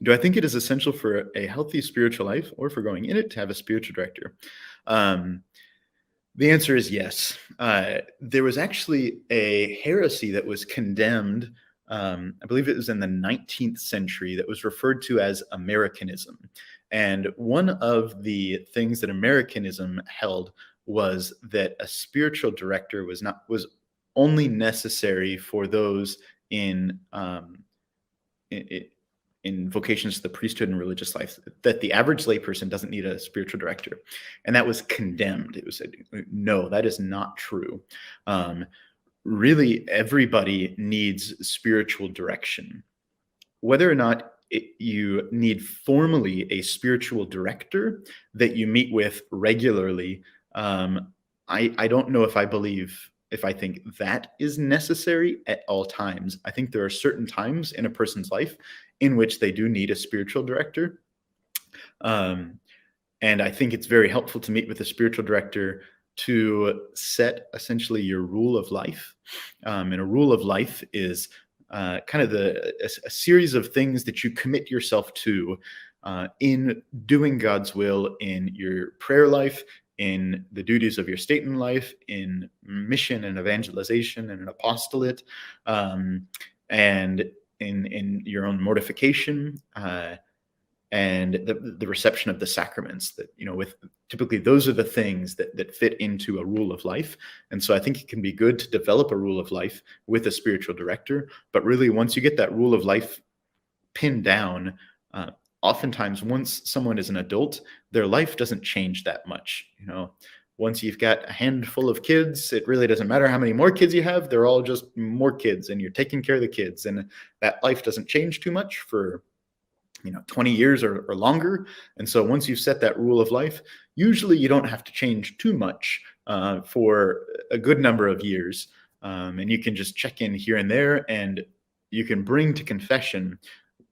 Do I think it is essential for a healthy spiritual life or for going in it to have a spiritual director? Um, the answer is yes. There was actually a heresy that was condemned, I believe it was in the 19th century, that was referred to as Americanism. And one of the things that Americanism held was that a spiritual director was only necessary for those in in, in vocations to the priesthood and religious life, that the average layperson doesn't need a spiritual director. And that was condemned. It was said, no, that is not true. Um, really, everybody needs spiritual direction. Whether or not you need formally a spiritual director that you meet with regularly, I don't know if I think that is necessary at all times. I think there are certain times in a person's life in which they do need a spiritual director. Um, and I think it's very helpful to meet with a spiritual director to set essentially your rule of life. And a rule of life is kind of a series of things that you commit yourself to in doing God's will in your prayer life, in the duties of your state in life, in mission and evangelization and an apostolate, and in your own mortification. And the reception of the sacraments, that with typically those are the things that fit into a rule of life. And so I think it can be good to develop a rule of life with a spiritual director, but really once you get that rule of life pinned down, oftentimes once someone is an adult, their life doesn't change that much. Once you've got a handful of kids, it really doesn't matter how many more kids you have. They're all just more kids, and you're taking care of the kids, and that life doesn't change too much for 20 years or longer. And so once you've set that rule of life, usually you don't have to change too much for a good number of years. And you can just check in here and there, and you can bring to confession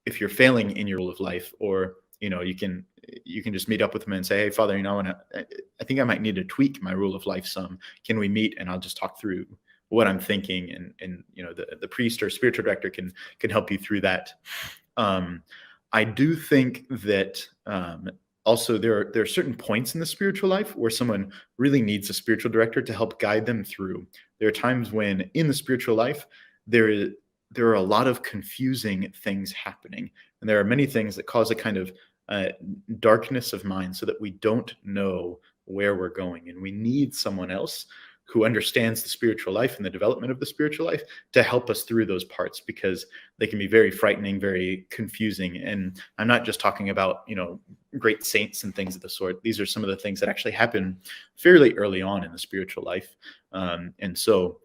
if you're failing in your rule of life, or you can just meet up with them and say, hey, Father, I think I might need to tweak my rule of life some. Can we meet and I'll just talk through what I'm thinking, and the priest or spiritual director can help you through that. I do think that also there are certain points in the spiritual life where someone really needs a spiritual director to help guide them through. There are times when in the spiritual life there are a lot of confusing things happening, and there are many things that cause a kind of darkness of mind, so that we don't know where we're going, and we need someone else who understands the spiritual life and the development of the spiritual life to help us through those parts, because they can be very frightening, very confusing. And I'm not just talking about, great saints and things of the sort. These are some of the things that actually happen fairly early on in the spiritual life. And so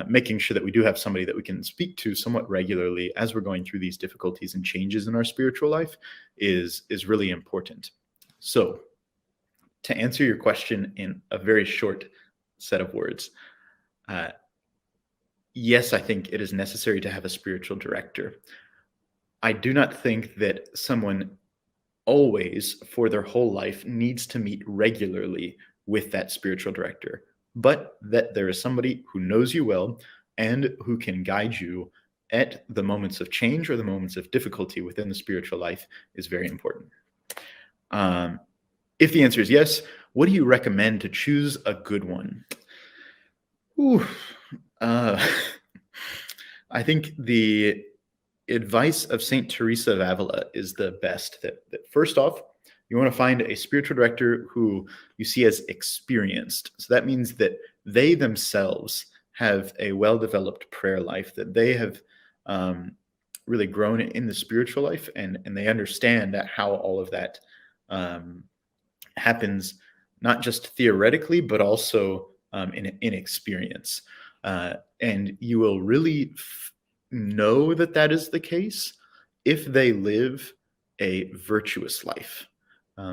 making sure that we do have somebody that we can speak to somewhat regularly as we're going through these difficulties and changes in our spiritual life is really important. So to answer your question in a very short set of words, yes, I think it is necessary to have a spiritual director. I do not think that someone always, for their whole life, needs to meet regularly with that spiritual director, but that there is somebody who knows you well and who can guide you at the moments of change or the moments of difficulty within the spiritual life is very important. If the answer is yes, what do you recommend to choose a good one? I think the advice of Saint Teresa of Avila is the best. That first off, you want to find a spiritual director who you see as experienced. So that means that they themselves have a well-developed prayer life, that they have really grown in the spiritual life, and they understand how all of that happens, not just theoretically, but also in experience. And you will really know that that is the case if they live a virtuous life.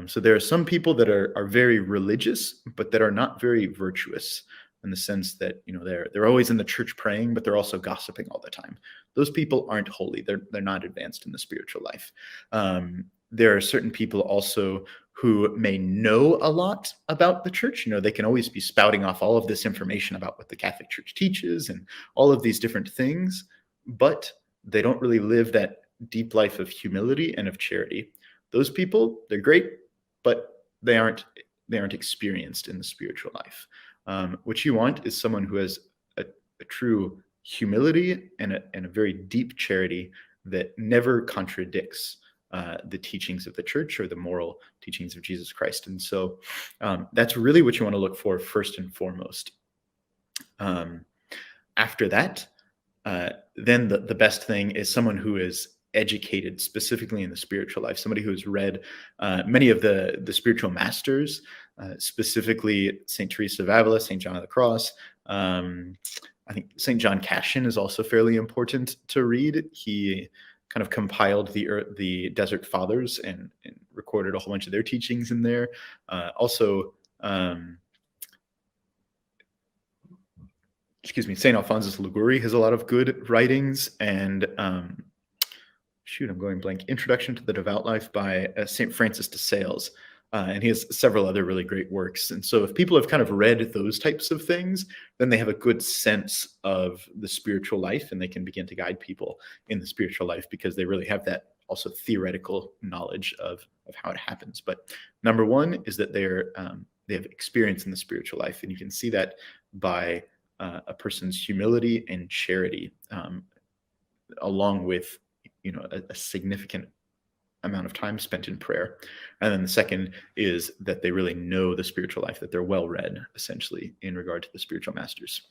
So there are some people that are very religious, but that are not very virtuous, in the sense that they're always in the church praying, but they're also gossiping all the time. Those people aren't holy. They're not advanced in the spiritual life. there are certain people also who may know a lot about the church. They can always be spouting off all of this information about what the Catholic Church teaches and all of these different things, but they don't really live that deep life of humility and of charity. Those people, they're great, but they aren't experienced in the spiritual life. What you want is someone who has a true humility and a very deep charity that never contradicts the teachings of the church or the moral teachings of Jesus Christ. And so that's really what you want to look for first and foremost. After that, then the best thing is someone who is educated specifically in the spiritual life, somebody who has read many of the spiritual masters, specifically St. Teresa of Avila, St. John of the Cross. I think St. John Cassian is also fairly important to read. He kind of compiled the Desert Fathers and recorded a whole bunch of their teachings in there. St. Alphonsus Liguori has a lot of good writings, and I'm going blank. Introduction to the Devout Life by St. Francis de Sales. And he has several other really great works. And so if people have kind of read those types of things, then they have a good sense of the spiritual life, and they can begin to guide people in the spiritual life because they really have that also theoretical knowledge of how it happens. But number one is that they have experience in the spiritual life. And you can see that by a person's humility and charity, along with a significant amount of time spent in prayer. And then the second is that they really know the spiritual life, that they're well read, essentially, in regard to the spiritual masters.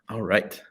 All right.